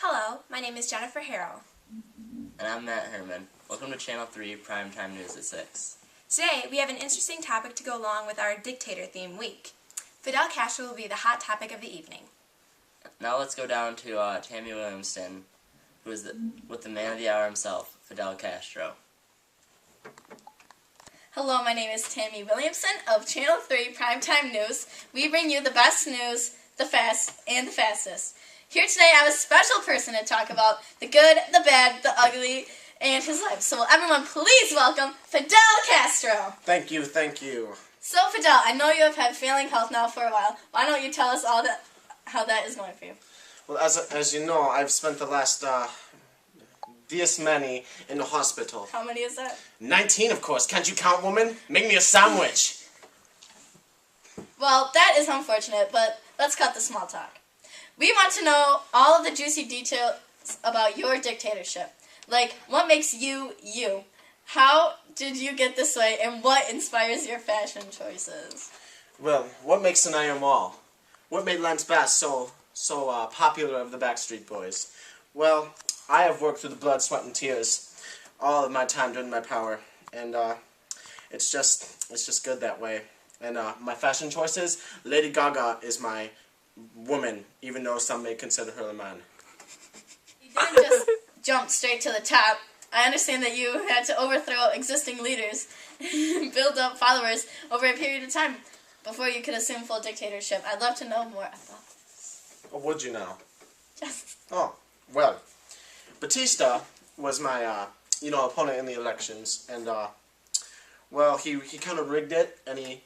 Hello, my name is Jennifer Herrell. And I'm Matt Herman. Welcome to Channel 3 Primetime News at 6. Today, we have an interesting topic to go along with our dictator theme week. Fidel Castro will be the hot topic of the evening. Now let's go down to Tammy Williamson, who is with the man of the hour himself, Fidel Castro. Hello, my name is Tammy Williamson of Channel 3 Primetime News. We bring you the best news, the fast, and the fastest. Here today I have a special person to talk about the good, the bad, the ugly, and his life. So will everyone please welcome Fidel Castro. Thank you, thank you. So Fidel, I know you have had failing health now for a while. Why don't you tell us all how that is going for you? Well, as you know, I've spent the last this many in the hospital. How many is that? 19, of course. Can't you count, woman? Make me a sandwich. Well, that is unfortunate, but let's cut the small talk. We want to know all of the juicy details about your dictatorship. Like, what makes you, you? How did you get this way, and what inspires your fashion choices? Well, what makes an I Am All? What made Lance Bass so popular of the Backstreet Boys? Well, I have worked through the blood, sweat, and tears all of my time during my power, and it's just good that way. And my fashion choices, Lady Gaga is my woman, even though some may consider her a man. You didn't just jump straight to the top. I understand that you had to overthrow existing leaders and build up followers over a period of time before you could assume full dictatorship. I'd love to know more about this. Or would you now? Just. Oh, well, Batista was my, opponent in the elections, and, well, he kind of rigged it, and he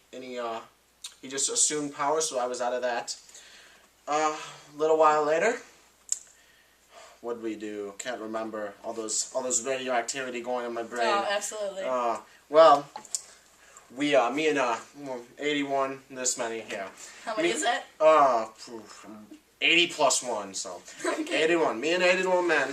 just assumed power, so I was out of that. A little while later, what did we do? Can't remember. All those radioactivity going in my brain. Oh, absolutely. Well, me and 81, this many here. How many is that? 80 plus 1, so Okay. 81. Me and 81 men,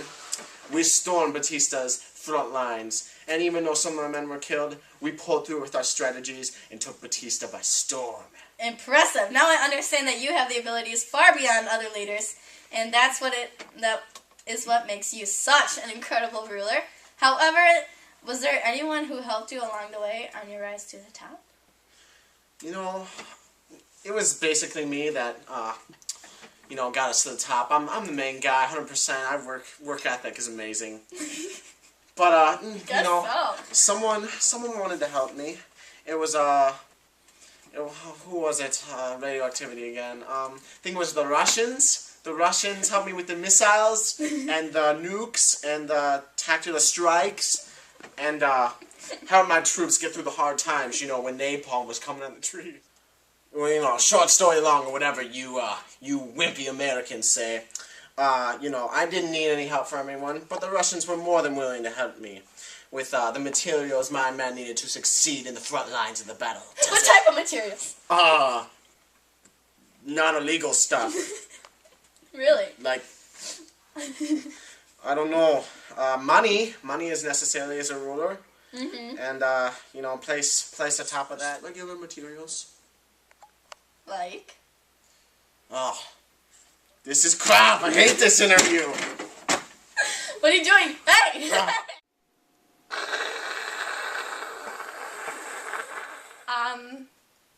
we stormed Batista's front lines, and even though some of the men were killed, we pulled through with our strategies and took Batista by storm. Impressive. Now I understand that you have the abilities far beyond other leaders, and that is what makes you such an incredible ruler. However, was there anyone who helped you along the way on your rise to the top? It was basically me that got us to the top. I'm the main guy, 100%. I work ethic is amazing. But someone wanted to help me. It was who was it? Radioactivity again. I think it was the Russians. The Russians helped me with the missiles and the nukes and the tactical strikes, and helped my troops get through the hard times. When napalm was coming on the trees. Well, short story long or whatever you wimpy Americans say. I didn't need any help from anyone, but the Russians were more than willing to help me with the materials my men needed to succeed in the front lines of the battle. What type of materials? Non-illegal stuff. Really? Like, I don't know. Money is necessary as a ruler. Mm-hmm. And, place atop of that regular materials. Like? Oh, this is crap. I hate this interview. What are you doing? Hey!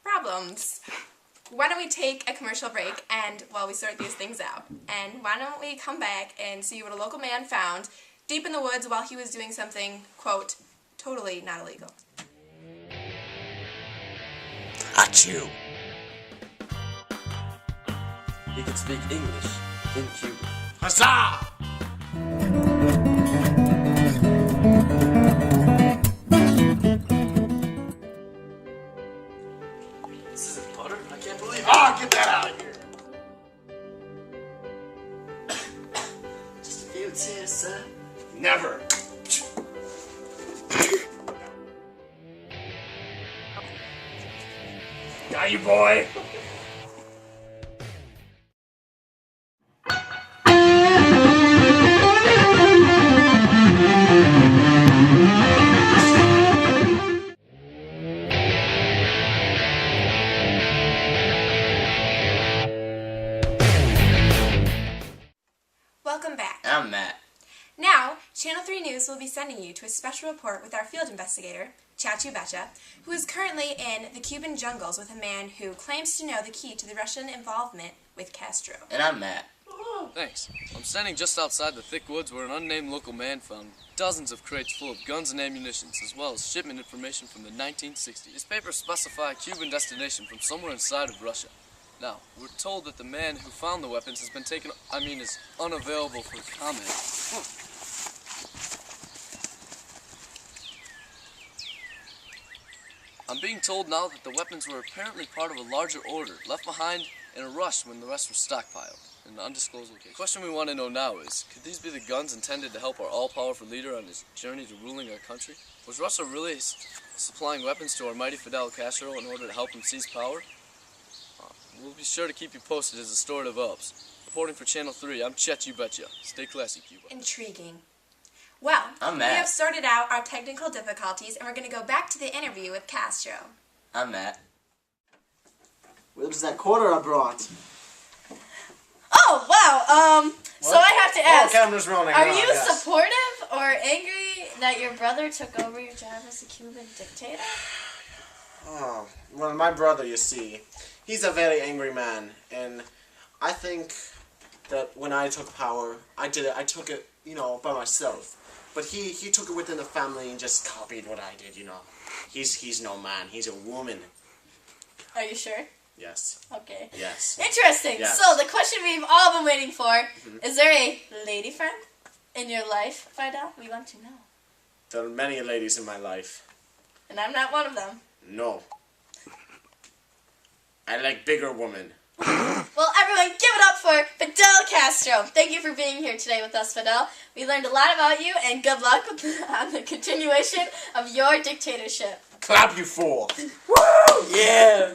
Problems. Why don't we take a commercial break and while we sort these things out? And why don't we come back and see what a local man found deep in the woods while he was doing something, quote, totally not illegal. Achoo. He can speak English in Cuban. Huzzah! This is butter? I can't believe it. Oh, get that out of here! Just a few tears, sir. Never. Got you, boy. welcome back. I'm Matt. Now, Channel 3 News will be sending you to a special report with our field investigator, Chechu Betchya, who is currently in the Cuban jungles with a man who claims to know the key to the Russian involvement with Castro. And I'm Matt. Thanks. I'm standing just outside the thick woods where an unnamed local man found dozens of crates full of guns and ammunition, as well as shipment information from the 1960s. These papers specify a Cuban destination from somewhere inside of Russia. Now, we're told that the man who found the weapons has been taken, is unavailable for comment. I'm being told now that the weapons were apparently part of a larger order, left behind in a rush when the rest were stockpiled in an undisclosed location. The question we want to know now is, could these be the guns intended to help our all-powerful leader on his journey to ruling our country? Was Russia really supplying weapons to our mighty Fidel Castro in order to help him seize power? We'll be sure to keep you posted as the story develops. Reporting for Channel 3, I'm Chechu Betchya. Stay classy, Cuba. Intriguing. Well, I'm we Matt. have sorted out our technical difficulties, and we're going to go back to the interview with Castro. I'm Matt. Where's that quarter I brought? Oh, wow. So I have to ask, Camera's rolling. are you supportive or angry that your brother took over your job as a Cuban dictator? Oh, well, my brother, you see, he's a very angry man, and I think that when I took power, I took it, by myself. But he took it within the family and just copied what I did, He's no man, he's a woman. Are you sure? Yes. Okay. Yes. Interesting. Yes. So the question we've all been waiting for, is there a lady friend in your life, Fidel? We want to know. There are many ladies in my life. And I'm not one of them. No. I like bigger women. Well, everyone, give it up for Fidel Castro. Thank you for being here today with us, Fidel. We learned a lot about you, and good luck on the continuation of your dictatorship. Clap, you fool! Woo! Yeah!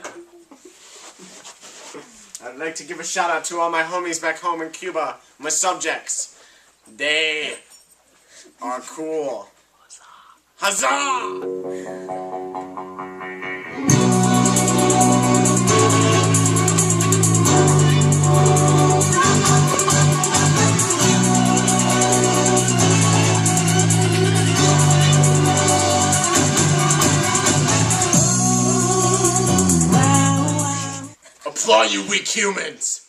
I'd like to give a shout out to all my homies back home in Cuba, my subjects. They are cool. Huzzah! Applaud, you weak humans!